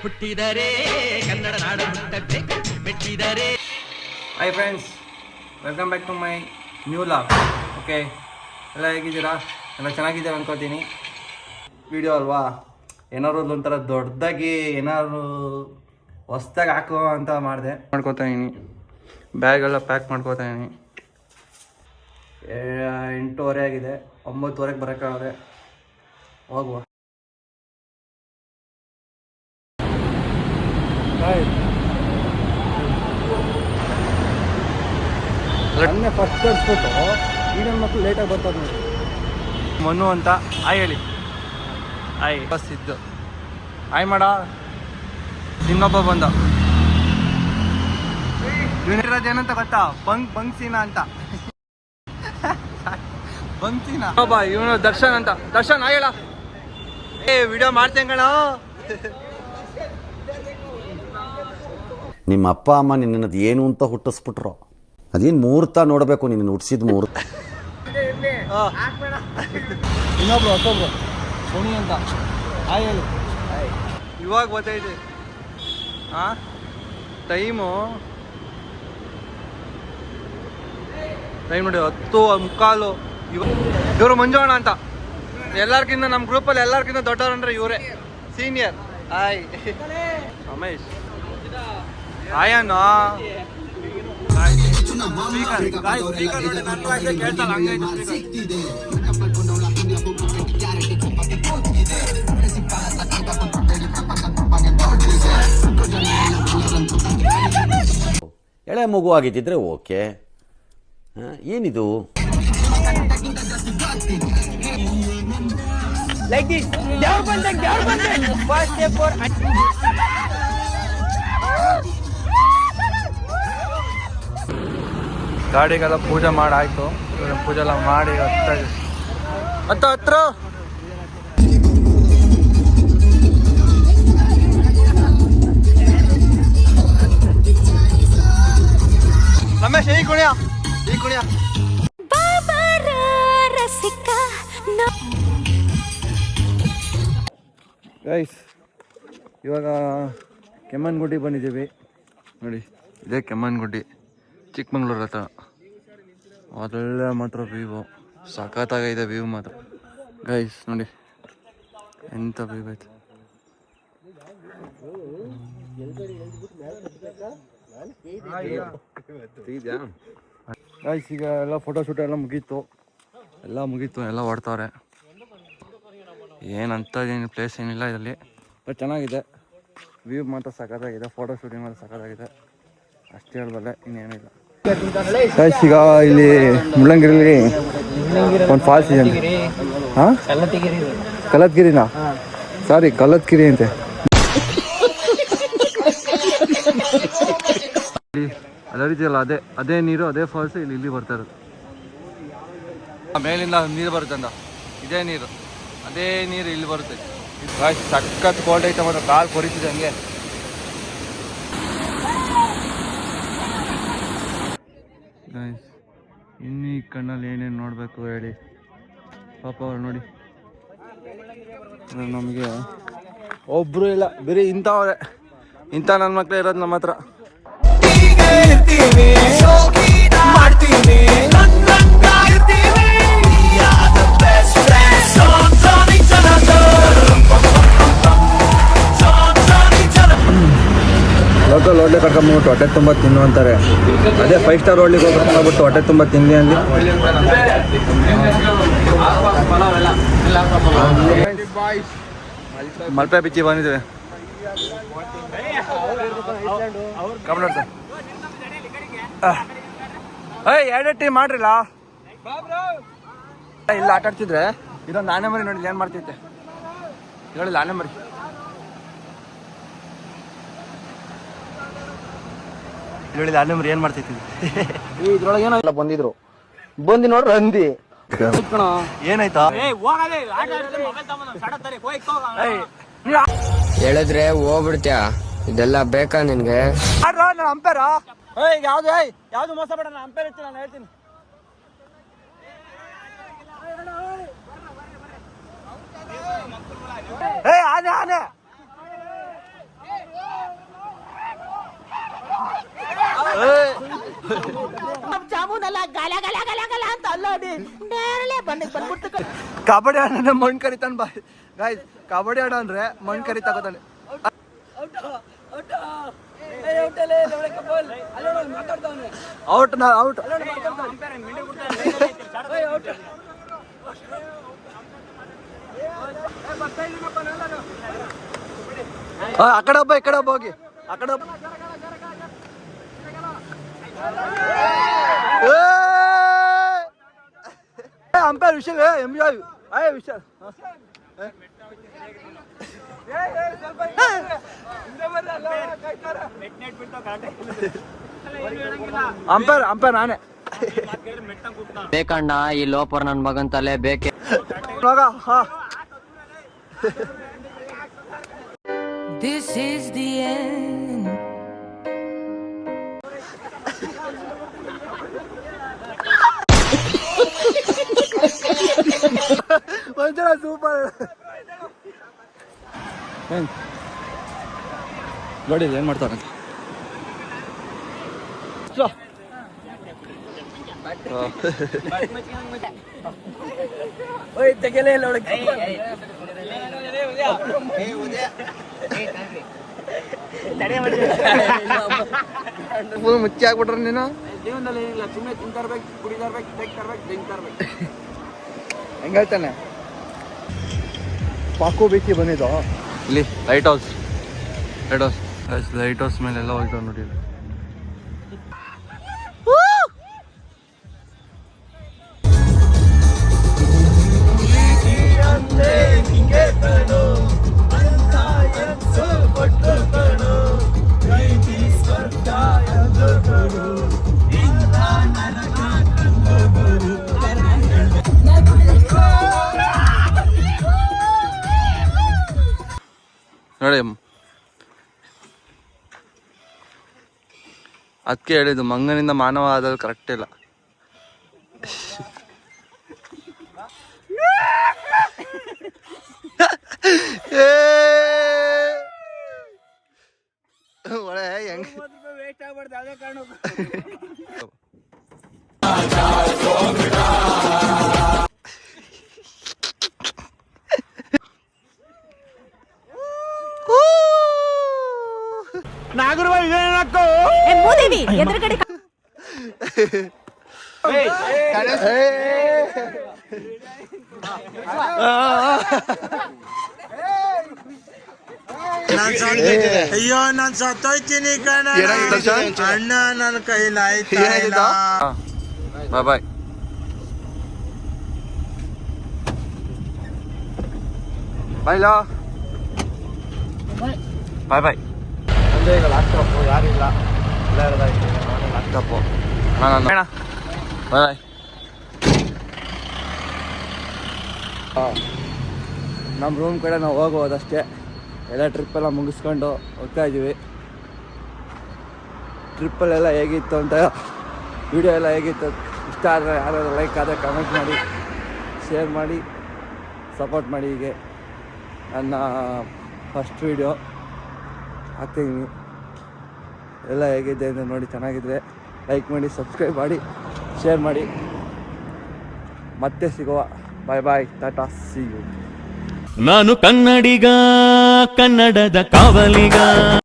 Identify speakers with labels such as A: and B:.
A: ಹುಟ್ಟಿದರೆ ಕನ್ನಡ ನಾಡು ಹುಟ್ಟಬೇಕು ಮೆಟ್ಟಿದರೆ.
B: Hi friends, welcome back to my new vlog. Okay, ಎಲ್ಲ ಹೇಗಿದ್ದೀರಾ? ಎಲ್ಲ ಚೆನ್ನಾಗಿದ್ದೀರಾ ಅನ್ಕೋತೀನಿ. ವಿಡಿಯೋ ಅಲ್ವಾ, ಏನಾದ್ರು ಒಂಥರ ದೊಡ್ಡದಾಗಿ ಏನಾದ್ರು ಹೊಸ್ದಾಗಿ ಹಾಕೋ ಅಂತ ಮಾಡಿದೆ. ಮಾಡ್ಕೋತಾ ಇದೀನಿ, ಬ್ಯಾಗೆಲ್ಲ ಪ್ಯಾಕ್ ಮಾಡ್ಕೋತಾ ಇದೀನಿ. 8:30 ಆಗಿದೆ, 9:30ಗೆ ಬರೋಕ್ಕಾಗದೆ. ಹೋಗುವ. ಮೊನ್ನೆ ಫಸ್ಟ್ ತರಿಸ್ಬಿಟ್ಟು ಈಗ ಮಕ್ಕಳು ಲೇಟಾಗಿ ಬರ್ತಾರೆ ನೋಡಿ. ಮನು ಅಂತ ಆಯ್ ಹೇಳಿ. ಆಯ್ ಬಸ್ ಇದ್ದು ಆಯ್ ಮಾಡ. ಇನ್ನೊಬ್ಬ ಬಂದ, ಇವನಿರೋದು ಏನಂತ ಗೊತ್ತಾ? ಬಂಗ್ಸೀನಾ ಅಂತ. ಬಂಗ್ಸೀನಾ ಒಬ್ಬ ಇವನು ದರ್ಶನ್ ಅಂತ. ದರ್ಶನ್ ಆಯ್ ಹೇಳ. ವಿಡಿಯೋ ಮಾಡ್ತೇನೆ ಕಣ.
C: ನಿಮ್ಮ ಅಪ್ಪ ಅಮ್ಮ ನಿನ್ನದು ಏನು ಅಂತ ಹುಟ್ಟಿಸ್ಬಿಟ್ರು. ಅದೇನು ಮುಹೂರ್ತ ನೋಡಬೇಕು, ನಿನ್ನ ಹುಟ್ಟಿಸಿದ ಮುಹೂರ್ತ.
B: ಇನ್ನೊಬ್ರು ಹೊಸೊಬ್ರು ಸೋನಿ ಅಂತ ಆಯ್ ಹೇಳಿ. ಇವಾಗ ಗೊತ್ತೈತೆ ಟೈಮ್ ನೋಡಿ 10:15. ಇವರು ಮಂಜೋಣ ಅಂತ. ಎಲ್ಲರಿಗಿಂತ ನಮ್ಮ ಗ್ರೂಪಲ್ಲಿ ಎಲ್ಲರಿಗಿಂತ ದೊಡ್ಡವ್ರು ಅಂದರೆ ಇವರೇ, ಸೀನಿಯರ್. ಆಯ್ ರಮೇಶ್ ಆಯಣ್ಣ.
C: ಎಳೆ ಮಗು ಆಗಿದ್ದಿದ್ರೆ ಓಕೆ. ಏನಿದು?
B: ಗಾಡಿಗೆಲ್ಲ ಪೂಜೆ ಮಾಡಾಯ್ತು. ಪೂಜೆ ಎಲ್ಲ ಮಾಡಿ ಹತ್ರ ರಮೇಶ್ ಈ ಕುಣಿಯ ಗೈಸ್, ಇವಾಗ ಕೆಮ್ಮನ್ಗುಡ್ಡಿ ಬಂದಿದ್ದೀವಿ ನೋಡಿ. ಇದೇ ಕೆಮ್ಮನ್ಗುಡ್ಡಿ, ಚಿಕ್ಕಮಂಗ್ಳೂರು ಹತ್ರ. ಅದೆಲ್ಲ ಮಾತ್ರ ವ್ಯೂ ಸಖತ್ತಾಗೈತೆ. ವ್ಯೂ ಮಾತ್ರ ಗೈಸ್ ನೋಡಿ, ಎಂಥ ವ್ಯೂ ಐತೆ. ಗೈಸ್ ಈಗ ಎಲ್ಲ ಫೋಟೋಶೂಟ್ ಎಲ್ಲ ಮುಗೀತು, ಎಲ್ಲ ಹೊಡ್ತವ್ರೆ. ಏನಂತದೇನು ಪ್ಲೇಸ್ ಏನಿಲ್ಲ ಇದರಲ್ಲಿ, ಬಟ್ ಚೆನ್ನಾಗಿದೆ. ವ್ಯೂ ಮಾತ್ರ ಸಖತ್ತಾಗಿದೆ, ಫೋಟೋ ಶೂಟಿಂಗ್ ಮಾತ್ರ ಸಖತ್ತಾಗಿದೆ. ಅಷ್ಟೇ ಹೇಳ್ಬಲ್ಲೆ, ಇನ್ನೇನಿಲ್ಲ. ಗೈಸ್ ಈಗ ಇಲ್ಲಿ ಮುಳ್ಳಂಗಿರಿಲಿ ಒಂದು ಫಾಲ್ಸ್ ಇದೆ. ಹಾಂ, ಕಲತ್ಗಿರಿನಾ? ಸಾರಿ, ಕಲತ್ಗಿರಿ ಅಂತೆ. ಅದೇ ರೀತಿಯಲ್ಲ, ಅದೇ ನೀರು, ಅದೇ ಫಾಲ್ಸ್ ಇಲ್ಲಿ ಬರ್ತಾ ಇರೋದು. ಮೇಲಿಂದ ನೀರು ಬರುತ್ತಂದ, ಇದೇ ನೀರು, ಅದೇ ನೀರು ಇಲ್ಲಿ ಬರುತ್ತೆ. ಸಖತ್ ಕೋಲ್ಡ್ ಐತೆ ಮಾತ್ರ, ಕಾಲು ಕೊರಿತಿದೆ ಹಂಗೆ. ಇನ್ನು ಈ ಕಣ್ಣಲ್ಲಿ ಏನೇನು ನೋಡಬೇಕು ಹೇಳಿ ಪಾಪ. ಅವ್ರು ನೋಡಿ, ನಮಗೆ ಒಬ್ರು ಇಲ್ಲ, ಬರೀ ಇಂಥ ನನ್ನ ಮಕ್ಕಳೇ ಇರೋದು ನಮ್ಮ ಹತ್ರ. ಲೋಕಲ್ ಹೋಟ್ಲಿಗೆ ಕರ್ಕೊಂಡ್ಬಿಟ್ಟು ಹೊಟ್ಟೆ ತುಂಬ ತಿನ್ನು ಅಂತಾರೆ. ಅದೇ 5 ಸ್ಟಾರ್ ಹೋಟ್ಲಿಗೆ ಹೋಗ್ಬಿಟ್ಟು ಹೊಟ್ಟೆ ತುಂಬ ತಿನ್ನಿ ಅಂದು ಮಲ್ಪೆ ಬಿಚ್ಚಿ ಬಂದಿದ್ದೇವೆ. ಎರಡು ಟೀಮ್ ಮಾಡ್ರಿಲ್ಲ, ಇಲ್ಲ ಆಟ ಆಡ್ತಿದ್ರೆ. ಇದೊಂದು ಆನೆ ಮರಿ ನೋಡಿ ಏನು ಮಾಡ್ತೈತೆ ಹೇಳಿಲ್ಲ. ಆನೆ ಮರಿ ಹೇಳಿದ ಆನೆ ಮರಿ ಏನು ಮಾಡ್ತೈತಿ. ಇದ್ರೊಳಗೆ ಏನೋ ಇಲ್ಲ ಬಂದಿದ್ರು, ಬಂದು ನೋಡ್ರಿ ಅಂದಿ ಏನಾಯ್ತಾ?
D: ಹೇಳಿದ್ರೆ ಹೋಗ್ಬಿಡ್ತ್ಯಾ? ಇದೆಲ್ಲ ಬೇಕಾ ನಿನ್ಗೆ?
B: ಅಂಪೇರ ಯಾವ್ದು ಮೋಸ ಬೇಡ, ನಾನು ಅಂಪೇರ್ ಇರ್ತೀನಿ, ನಾನು ಹೇಳ್ತೀನಿ. ಆನೆ ಆನೆ ಕಬಡ್ಡಿ ಆಡೋಣ ಮಣ್ಣು ಕರಿತಾನೆ ಬಾ ಗಾಯ್ಸ್, ಕಬಡ್ಡಿ ಆಡೋ ಅಂದ್ರೆ ಮಣ್ಣು ಕರಿ ತಗೋತಾನೆ. ಔಟ್ ನಾ ಔಟ್. ಆ ಕಡೆ ಒಬ್ಬ ಈ ಕಡೆ ಒಬ್ಬ ಹೋಗಿ ಆ ಕಡೆ ಒಬ್ಬ. Umpire whistle enjoy whistle umpire ನಾನೇ.
D: ಬೇಕಣ್ಣ ಈ ಲೋಪರ್ ನನ್ ಮಗನ್ ತಲೆ ಬೇಕೆ.
E: This is the end.
B: ಒಂಥರ ಸೂಪರ್ ನೋಡಿ ಏನ್ ಮಾಡ್ತಾರ. ಮುಚ್ಚಿ ಆಗ್ಬಿಟ್ರ ನೀನು. ಸುಮ್ಮನೆ ತಿಂತರ್ಬೇಕು, ಕುಡಿತರ್ಬೇಕು, ತೆಗ್ತರ್ಬೇಕು, ದಿಂತರ್ಬೇಕು. ಹೆಂಗಾಯ್ತಾನೆ ಪಾಕು ಬೇಕಿ ಬಂದಿದ್ದು ಇಲ್ಲಿ ಲೈಟ್ ಹೌಸ್. ಲೈಟ್ ಹೌಸ್ ಮೇಲೆ ಎಲ್ಲ ಹೋಗ್ತಾವ ನೋಡಿ. ನೋಡಿ ಅದಕ್ಕೆ ಹೇಳಿದ್ದು ಮಂಗನಿಂದ ಮಾನವ ಆದದ್ದು ಕರೆಕ್ಟ್ ಇಲ್ಲ. ಒಳ್ಳೆ ಹೆಂಗ
F: ಮೂದೇವಿ ಎದುರುಗಡೆ
G: ಅಯ್ಯೋ ನಾನ್ ಸತ್ತೋಯ್ತೀನಿ ಕಣ ಅಣ್ಣ ನನ್ನ ಕೈಲಾಯ್ತು.
B: ಬಾಯ್ ಬಾಯ್. ಬಾಯ್ಲಾ ಬಾಯ್ ಬಾಯ್. ಅಂದರೆ ಈಗ ಲ್ಯಾಪ್ಟಾಪು ಯಾರಿಲ್ಲ, ಎಲ್ಲ ಇರೋದಾಯ್ತು. ನಾನೇ ಲ್ಯಾಪ್ಟಾಪು ನಾನು ಬಾಯ್ ಬಾಯ್. ನಮ್ಮ ರೂಮ್ ಕಡೆ ನಾವು ಹೋಗೋದಷ್ಟೇ. ಎಲ್ಲ ಟ್ರಿಪ್ಪೆಲ್ಲ ಮುಗಿಸ್ಕೊಂಡು ಹೋಗ್ತಾ ಇದ್ದೀವಿ. ಟ್ರಿಪ್ಪಲ್ಲೆಲ್ಲ ಹೇಗಿತ್ತು ಅಂತ, ವಿಡಿಯೋ ಎಲ್ಲ ಹೇಗಿತ್ತು, ಇಷ್ಟ ಆದರೆ ಯಾರಾದ್ರು ಲೈಕ್ ಆದರೆ ಕಮೆಂಟ್ ಮಾಡಿ, ಶೇರ್ ಮಾಡಿ, ಸಪೋರ್ಟ್ ಮಾಡಿ. ಹೀಗೆ ನನ್ನ ಫಸ್ಟ್ ವೀಡಿಯೋ ಹಾಕ್ತಿದ್ದೀನಿ. ಎಲ್ಲ ಹೇಗಿದೆ ಅಂತ ನೋಡಿ, ಚೆನ್ನಾಗಿದ್ರೆ ಲೈಕ್ ಮಾಡಿ, ಸಬ್ಸ್ಕ್ರೈಬ್ ಮಾಡಿ, ಶೇರ್ ಮಾಡಿ. ಮತ್ತೆ ಸಿಗುವ. ಬಾಯ್ ಬಾಯ್, ಟಾಟಾ, ಸಿ ಯು.
A: ನಾನು ಕನ್ನಡಿಗ, ಕನ್ನಡದ ಕಾವಲಿಗ.